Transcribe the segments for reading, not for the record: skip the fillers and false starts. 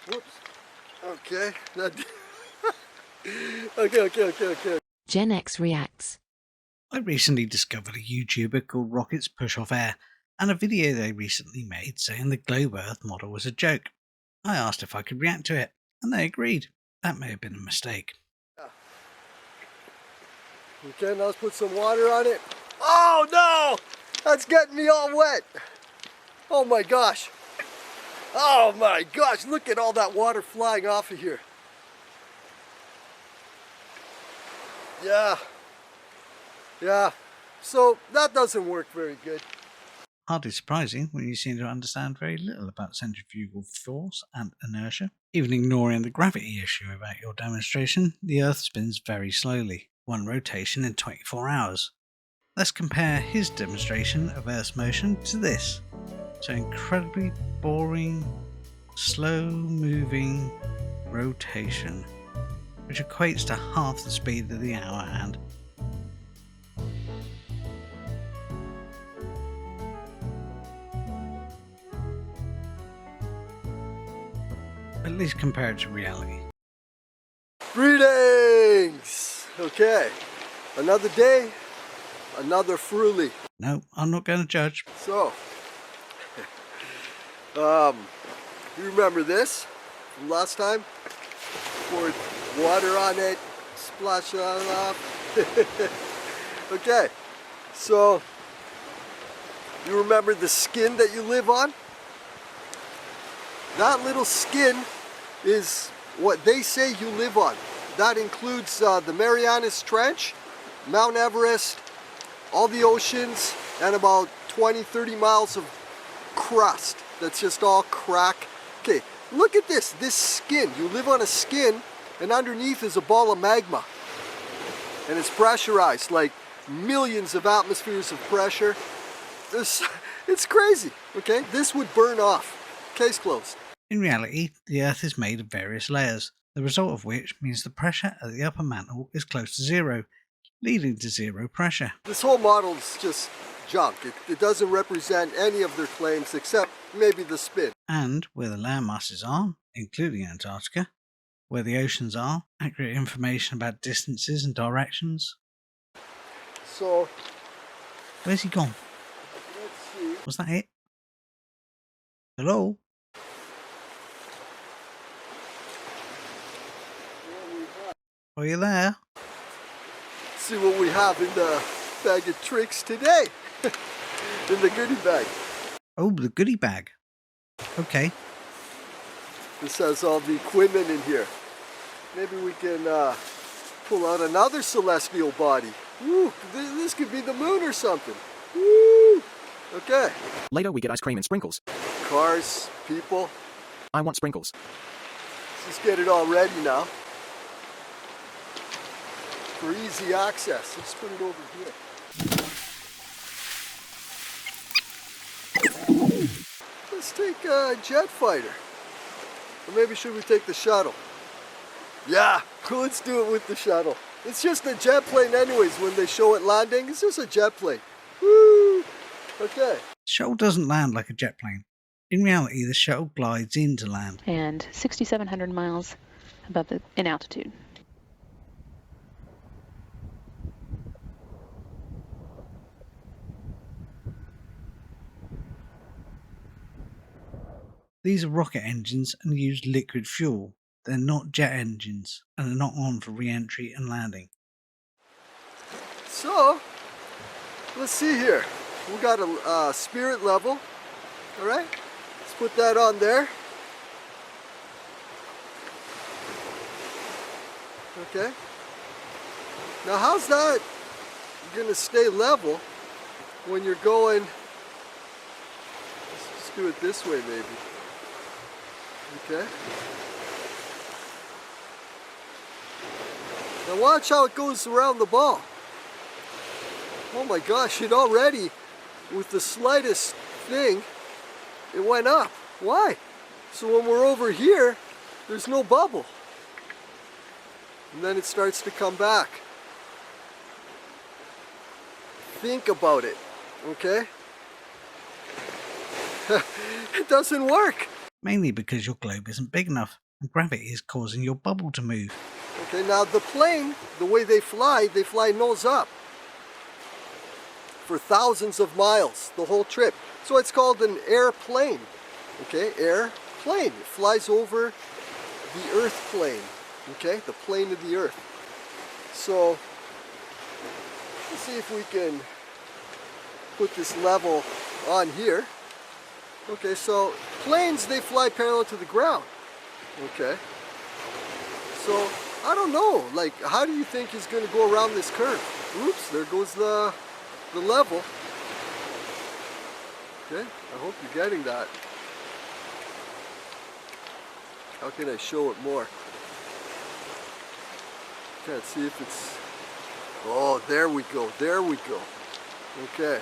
Whoops. Okay. Okay. Gen X reacts. I recently discovered a YouTuber called Rockets Push Off Air and a video they recently made saying the globe Earth model was a joke. I asked if I could react to it, and they agreed. That may have been a mistake. Okay, now let's put some water on it. Oh no! That's getting me all wet. Oh my gosh. Oh my gosh, look at all that water flying off of here. Yeah, so that doesn't work very good. Hardly surprising when you seem to understand very little about centrifugal force and inertia. Even ignoring the gravity issue about your demonstration, the Earth spins very slowly, one rotation in 24 hours. Let's compare his demonstration of Earth's motion to this. So incredibly boring, slow-moving rotation, which equates to half the speed of the hour hand. At least compared to reality. Greetings! Okay, another day, another Fruly. No, I'm not going to judge. So, you remember this from last time? Poured water on it, splashed it off. Okay, so you remember the skin that you live on? That little skin is what they say you live on. That includes the Marianas Trench, Mount Everest, all the oceans, and about 20-30 miles of crust that's just all crack. Okay, look at this skin. You live on a skin, and underneath is a ball of magma. And it's pressurized, like millions of atmospheres of pressure. It's crazy, okay? This would burn off. Case closed. In reality, the Earth is made of various layers, the result of which means the pressure at the upper mantle is close to zero, leading to zero pressure. This whole model is just junk. It doesn't represent any of their claims except maybe the spin. And where the land masses are, including Antarctica, where the oceans are, accurate information about distances and directions. So, where's he gone? let's see. Was that it? Hello? Are you there? See what we have in the bag of tricks today. In the goodie bag. Oh, the goodie bag. Okay. This has all the equipment in here. Maybe we can pull out another celestial body. Woo, this could be the moon or something. Woo! Okay. Later we get ice cream and sprinkles. Cars, people. I want sprinkles. Let's just get it all ready now. For easy access. Let's put it over here. Let's take a jet fighter. Or maybe should we take the shuttle? Yeah, let's do it with the shuttle. It's just a jet plane anyways when they show it landing. It's just a jet plane. Woo! Okay. The shuttle doesn't land like a jet plane. In reality, the shuttle glides in to land. And 6,700 miles in altitude. These are rocket engines and use liquid fuel. They're not jet engines and are not on for re-entry and landing. So, let's see here. We got a spirit level. Alright, let's put that on there. Okay. Now how's that going to stay level when you're going... Let's just do it this way maybe. Okay. Now watch how it goes around the ball. Oh my gosh, it already, with the slightest thing, it went up. Why? So when we're over here, there's no bubble. And then it starts to come back. Think about it, okay? It doesn't work. mainly because your globe isn't big enough and gravity is causing your bubble to move. Okay, now the plane, the way they fly nose up for thousands of miles, the whole trip. So it's called an airplane. Okay, airplane. It flies over the Earth plane. Okay, the plane of the Earth. So let's see if we can put this level on here. Okay, so planes, they fly parallel to the ground. Okay, so I don't know, like, how do you think he's going to go around this curve? Oops, there goes the level. Okay, I hope you're getting that. How can I show it more? Can't see if it's... Oh, there we go, there we go. Okay.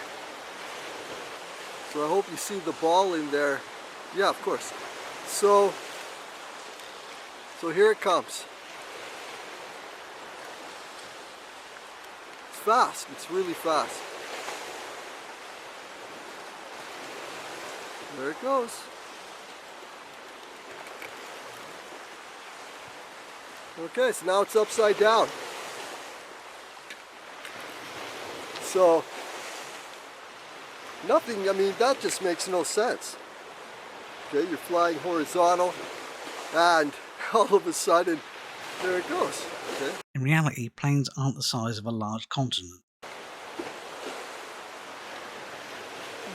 So I hope you see the ball in there. Yeah, of course. So here it comes. It's fast, it's really fast. There it goes. Okay, so now it's upside down. So, nothing, I mean, that just makes no sense. Okay, you're flying horizontal, and all of a sudden, there it goes. Okay. In reality, planes aren't the size of a large continent.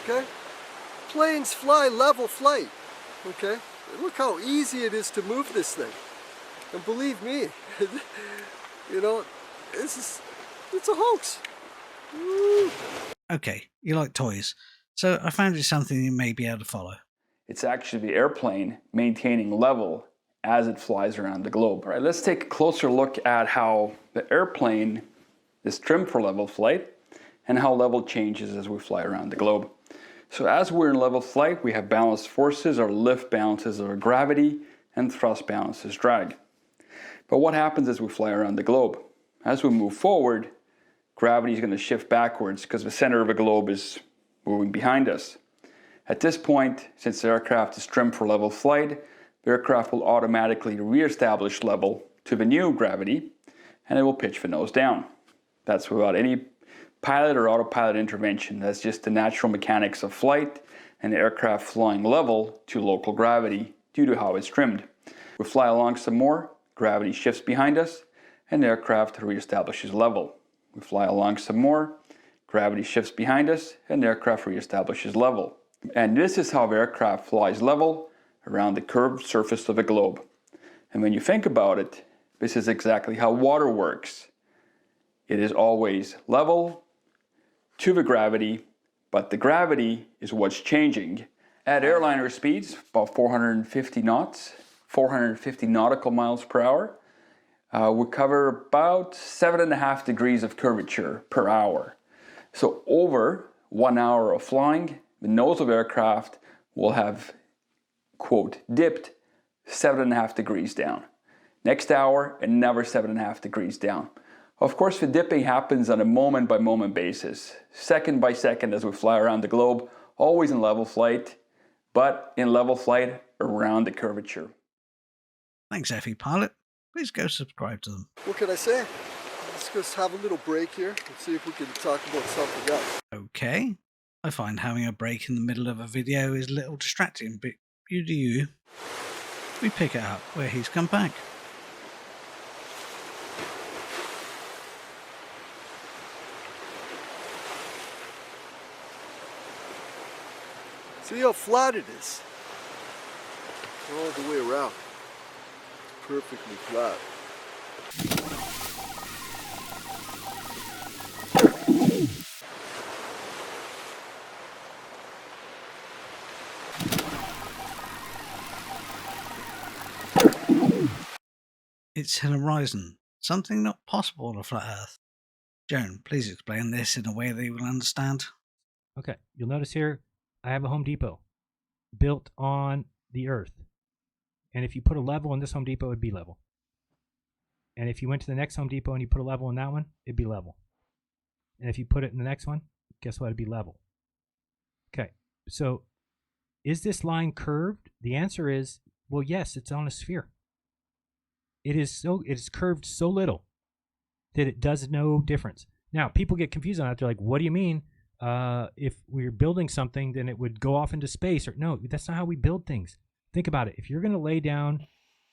Okay? Planes fly level flight. Okay? Look how easy it is to move this thing. And believe me, you know, it's a hoax. Woo. Okay, you like toys, so I found you something you may be able to follow. It's actually the airplane maintaining level as it flies around the globe. All right, let's take a closer look at how the airplane is trimmed for level flight and how level changes as we fly around the globe. So as we're in level flight, we have balanced forces. Our lift balances our gravity and thrust balances drag. But what happens as we fly around the globe? As we move forward, gravity is going to shift backwards because the center of the globe is moving behind us. At this point, since the aircraft is trimmed for level flight, the aircraft will automatically re-establish level to the new gravity, and it will pitch the nose down. That's without any pilot or autopilot intervention. That's just the natural mechanics of flight and the aircraft flying level to local gravity due to how it's trimmed. We fly along some more, gravity shifts behind us, and the aircraft re-establishes level. We fly along some more, gravity shifts behind us, and the aircraft re-establishes level. And this is how the aircraft flies level around the curved surface of the globe. And when you think about it, this is exactly how water works. It is always level to the gravity, but the gravity is what's changing. At airliner speeds, about 450 knots, 450 nautical miles per hour, we cover about 7.5 degrees of curvature per hour. So over 1 hour of flying, the nose of aircraft will have, quote, dipped 7.5 degrees down. Next hour, another 7.5 degrees down. Of course, the dipping happens on a moment-by-moment basis, second by second as we fly around the globe, always in level flight, but in level flight around the curvature. Thanks, FE Pilot. Please go subscribe to them. What can I say? Let's just have a little break here and see if we can talk about something else. Okay. I find having a break in the middle of a video is a little distracting, but you do you. We pick it up where he's come back. See how flat it is? All the way around. Perfectly flat. It's an horizon, something not possible on a flat Earth. Joan, please explain this in a way they will understand. Okay, you'll notice here I have a Home Depot built on the Earth. And if you put a level in this Home Depot, it'd be level. And if you went to the next Home Depot and you put a level in that one, it'd be level. And if you put it in the next one, guess what? It'd be level. Okay, so is this line curved? The answer is, well, yes, it's on a sphere. It is curved so little that it does no difference. Now, people get confused on that. They're like, what do you mean? If we're building something, then it would go off into space. Or no, that's not how we build things. Think about it. If you're going to lay down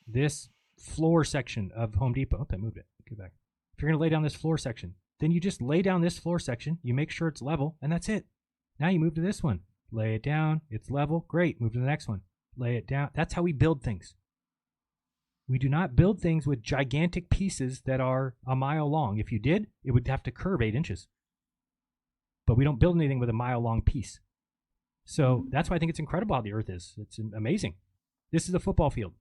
this floor section of Home Depot, I moved it. Go back. If you're going to lay down this floor section, then you just lay down this floor section. You make sure it's level, and that's it. Now you move to this one. Lay it down. It's level. Great. Move to the next one. Lay it down. That's how we build things. We do not build things with gigantic pieces that are a mile long. If you did, it would have to curve 8 inches. But we don't build anything with a mile-long piece. So that's why I think it's incredible how the Earth is. It's amazing. This is a football field.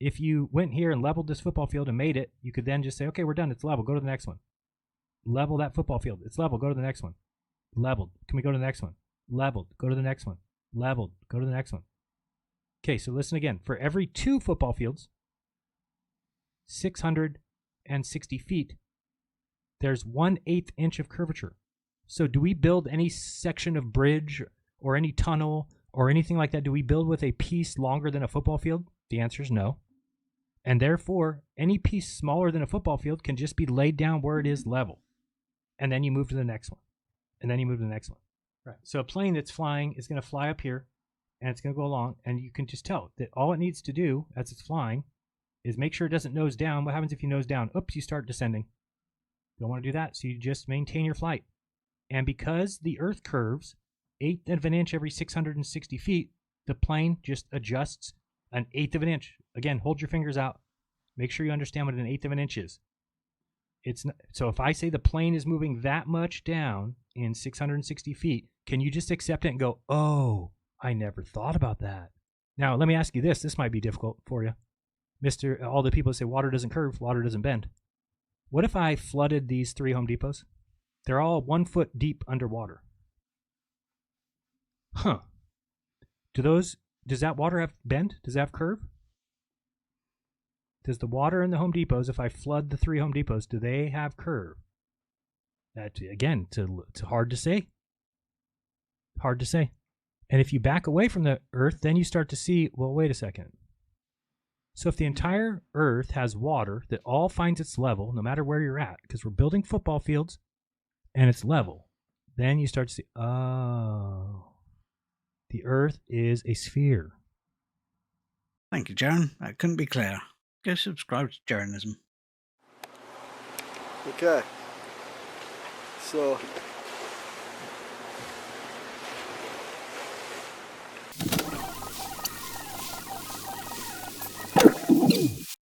If you went here and leveled this football field and made it, you could then just say, okay, we're done. It's level. Go to the next one. Level that football field. It's level. Go to the next one. Leveled. Can we go to the next one? Leveled. Go to the next one. Leveled. Go to the next one. Okay, so listen again. For every 2 football fields, 660 feet, there's 1/8 inch of curvature. So do we build any section of bridge or any tunnel or anything like that? Do we build with a piece longer than a football field? The answer is no. And therefore, any piece smaller than a football field can just be laid down where it is level. And then you move to the next one. And then you move to the next one. Right. So a plane that's flying is going to fly up here and it's going to go along. And you can just tell that all it needs to do as it's flying is make sure it doesn't nose down. What happens if you nose down? Oops, you start descending. You don't want to do that. So you just maintain your flight. And because the Earth curves 1/8 of an inch every 660 feet, the plane just adjusts 1/8 of an inch. Again, hold your fingers out. Make sure you understand what 1/8 of an inch is. It's not, so if I say the plane is moving that much down in 660 feet, can you just accept it and go, oh, I never thought about that? Now, let me ask you this. This might be difficult for you. All the people that say water doesn't curve, water doesn't bend. What if I flooded these 3 Home Depots? They're all 1 foot deep underwater. Huh. Does that water have bend? Does it have curve? Does the water in the Home Depots, if I flood the 3 Home Depots, do they have curve? That, again, it's hard to say. Hard to say. And if you back away from the Earth, then you start to see, well, wait a second. So if the entire Earth has water that all finds its level, no matter where you're at, because we're building football fields, and it's level, then you start to see, oh, the Earth is a sphere. Thank you, Jaron. That couldn't be clearer. Go subscribe to Jaronism. Okay. So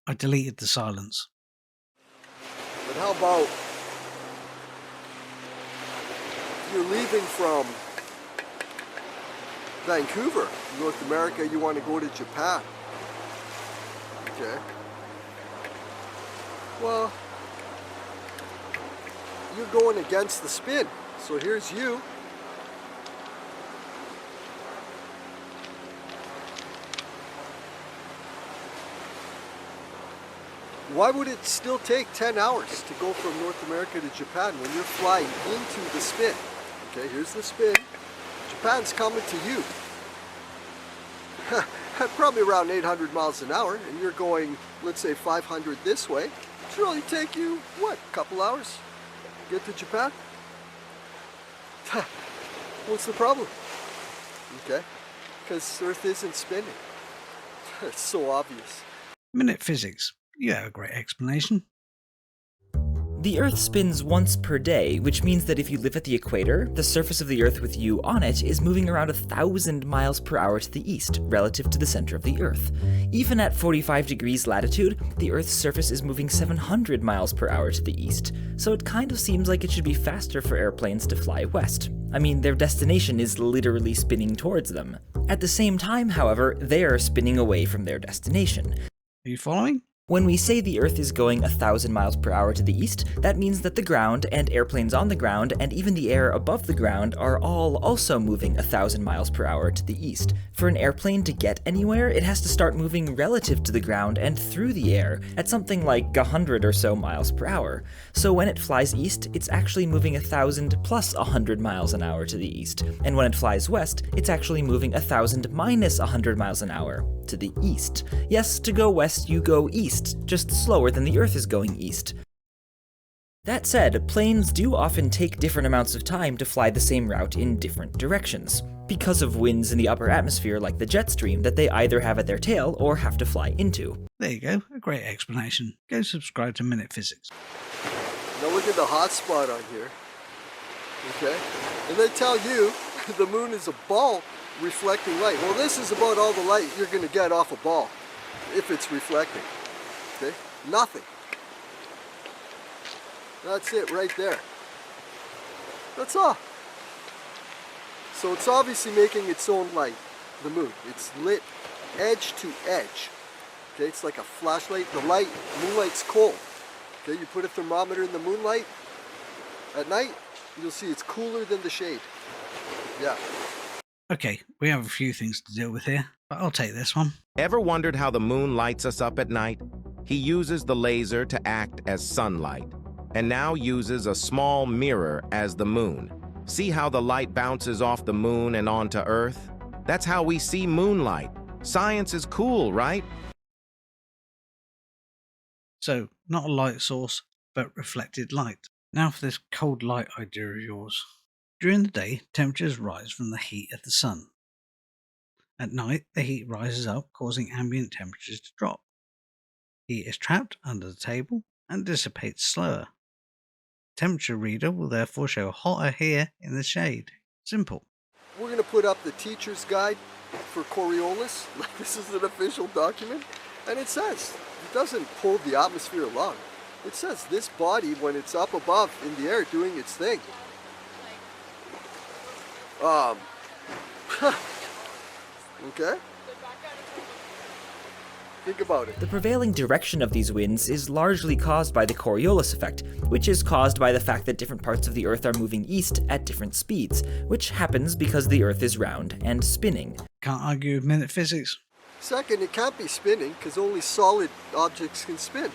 I deleted the silence. but how about you're leaving from Vancouver, North America, you want to go to Japan. Okay. Well, you're going against the spin. So here's you. Why would it still take 10 hours to go from North America to Japan when you're flying into the spin? Okay, here's the spin. Japan's coming to you. At probably around 800 miles an hour, and you're going, let's say 500 this way. It should only take you, what, a couple hours to get to Japan? What's the problem? Okay, because Earth isn't spinning. It's so obvious. Minute physics. You have a great explanation. The Earth spins once per day, which means that if you live at the equator, the surface of the Earth with you on it is moving around 1,000 miles per hour to the east, relative to the center of the Earth. Even at 45 degrees latitude, the Earth's surface is moving 700 miles per hour to the east, so it kind of seems like it should be faster for airplanes to fly west. I mean, their destination is literally spinning towards them. At the same time, however, they are spinning away from their destination. Are you following? When we say the Earth is going 1,000 miles per hour to the east, that means that the ground and airplanes on the ground and even the air above the ground are all also moving 1,000 miles per hour to the east. For an airplane to get anywhere, it has to start moving relative to the ground and through the air at something like 100 or so miles per hour. So when it flies east, it's actually moving 1,000 plus 100 miles an hour to the east. And when it flies west, it's actually moving 1,000 minus 100 miles an hour to the east. Yes, to go west, you go east, just slower than the Earth is going east. That said, planes do often take different amounts of time to fly the same route in different directions, because of winds in the upper atmosphere like the jet stream that they either have at their tail or have to fly into. There you go, a great explanation. Go subscribe to Minute Physics. Now look at the hot spot on here. Okay? And they tell you the moon is a ball reflecting light. Well, this is about all the light you're going to get off a ball if it's reflecting. Okay? Nothing. That's it right there. That's all. So it's obviously making its own light, the moon. It's lit edge to edge. Okay, it's like a flashlight. The moonlight's cold. Okay, you put a thermometer in the moonlight at night, you'll see it's cooler than the shade. Yeah. Okay, we have a few things to deal with here, but I'll take this one. Ever wondered how the moon lights us up at night? He uses the laser to act as sunlight, and now uses a small mirror as the moon. See how the light bounces off the moon and onto Earth? That's how we see moonlight. Science is cool, right? So, not a light source, but reflected light. Now for this cold light idea of yours. During the day, temperatures rise from the heat of the sun. At night, the heat rises up, causing ambient temperatures to drop. Heat is trapped under the table and dissipates slower. Temperature reader will therefore show hotter here in the shade. Simple. We're going to put up the teacher's guide for Coriolis. Like, this is an official document. And it says, it doesn't pull the atmosphere along. It says this body, when it's up above in the air doing its thing. Okay? Think about it. The prevailing direction of these winds is largely caused by the Coriolis effect, which is caused by the fact that different parts of the Earth are moving east at different speeds, which happens because the Earth is round and spinning. Can't argue with minute physics. Second, it can't be spinning because only solid objects can spin.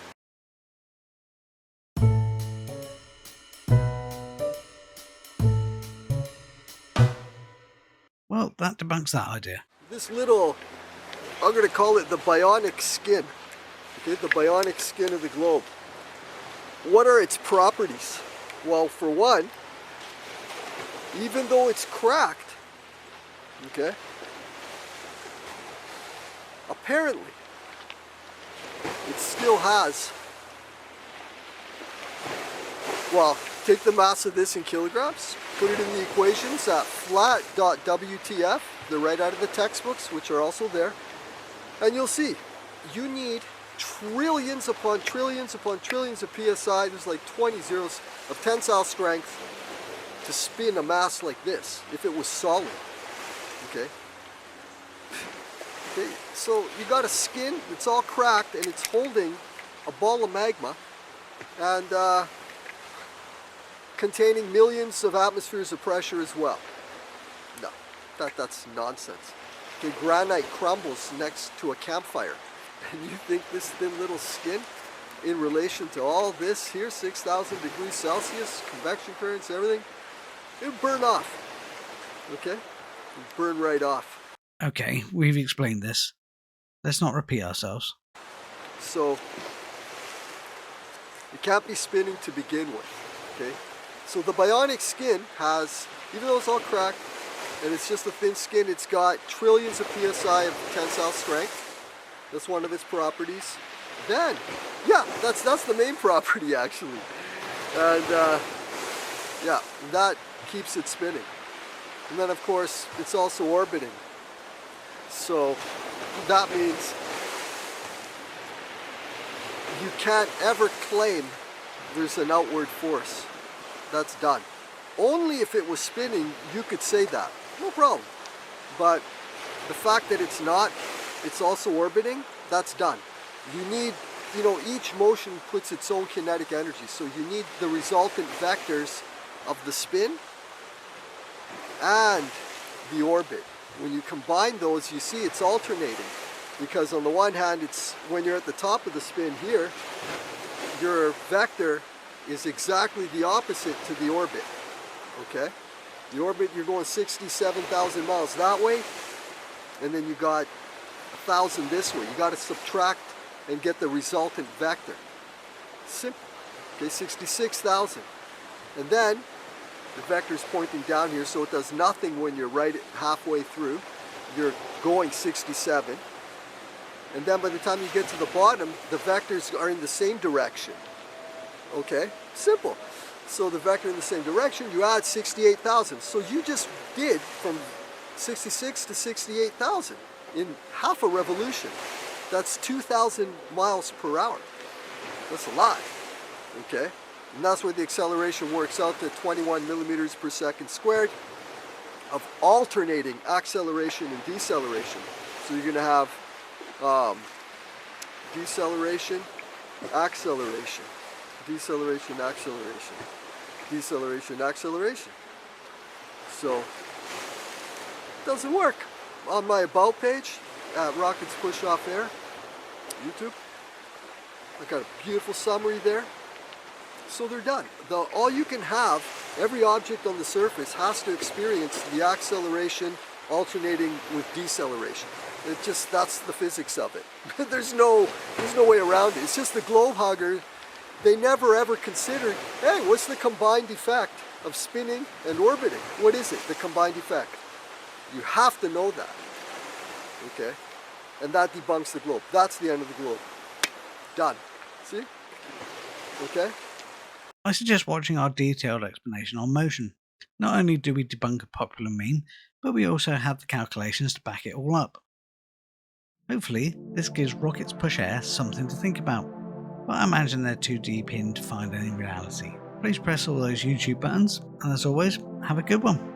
Well, that debunks that idea. This little, I'm going to call it the bionic skin. Okay, the bionic skin of the globe. What are its properties? Well, for one, even though it's cracked, okay, apparently it still has, well, take the mass of this in kilograms, put it in the equations at flat.wtf, they're right out of the textbooks, which are also there, and you'll see, you need trillions upon trillions upon trillions of psi, there's like 20 zeros of tensile strength to spin a mass like this, if it was solid, okay? Okay, so you got a skin, it's all cracked, and it's holding a ball of magma, and containing millions of atmospheres of pressure as well. No, that's nonsense. Okay, granite crumbles next to a campfire, and you think this thin little skin, in relation to all this here, 6,000 degrees Celsius, convection currents, everything, it would burn off. Okay, it would burn right off. Okay, we've explained this. Let's not repeat ourselves. So, it can't be spinning to begin with, okay? So the bionic skin has, even though it's all cracked, and it's just a thin skin, it's got trillions of psi of tensile strength. That's one of its properties. Then, yeah, that's the main property actually. And yeah, that keeps it spinning. And then of course, it's also orbiting. So that means you can't ever claim there's an outward force. That's done. Only if it was spinning, you could say that. No problem. But the fact that it's not, it's also orbiting, that's done. You need you know, each motion puts its own kinetic energy. So you need the resultant vectors of the spin and the orbit. When you combine those, you see it's alternating. Because on the one hand, it's when you're at the top of the spin here, your vector is exactly the opposite to the orbit. Okay? The orbit, you're going 67,000 miles that way, and then you got 1,000 this way. You got to subtract and get the resultant vector. Simple. Okay, 66,000. And then the vector is pointing down here, so it does nothing when you're right halfway through. You're going 67. And then by the time you get to the bottom, the vectors are in the same direction. Okay? Simple. So the vector in the same direction, you add 68,000. So you just did from 66 to 68,000 in half a revolution. That's 2,000 miles per hour. That's a lot. Okay? And that's where the acceleration works out to 21 millimeters per second squared of alternating acceleration and deceleration. So you're going to have deceleration, acceleration, deceleration, acceleration, deceleration, acceleration. So it doesn't work. On my About page at Rockets Push Off Air, YouTube, I got a beautiful summary there. So they're done. All you can have, every object on the surface has to experience the acceleration alternating with deceleration. It just, that's the physics of it. there's no way around it. It's just the globe hugger. They never ever considered, hey, what's the combined effect of spinning and orbiting? What is it, the combined effect? You have to know that. Okay? And that debunks the globe. That's the end of the globe. Done. See? Okay? I suggest watching our detailed explanation on motion. Not only do we debunk a popular meme, but we also have the calculations to back it all up. Hopefully, this gives Rockets Push Air something to think about, but I imagine they're too deep in to find any reality. Please press all those YouTube buttons, and as always, have a good one.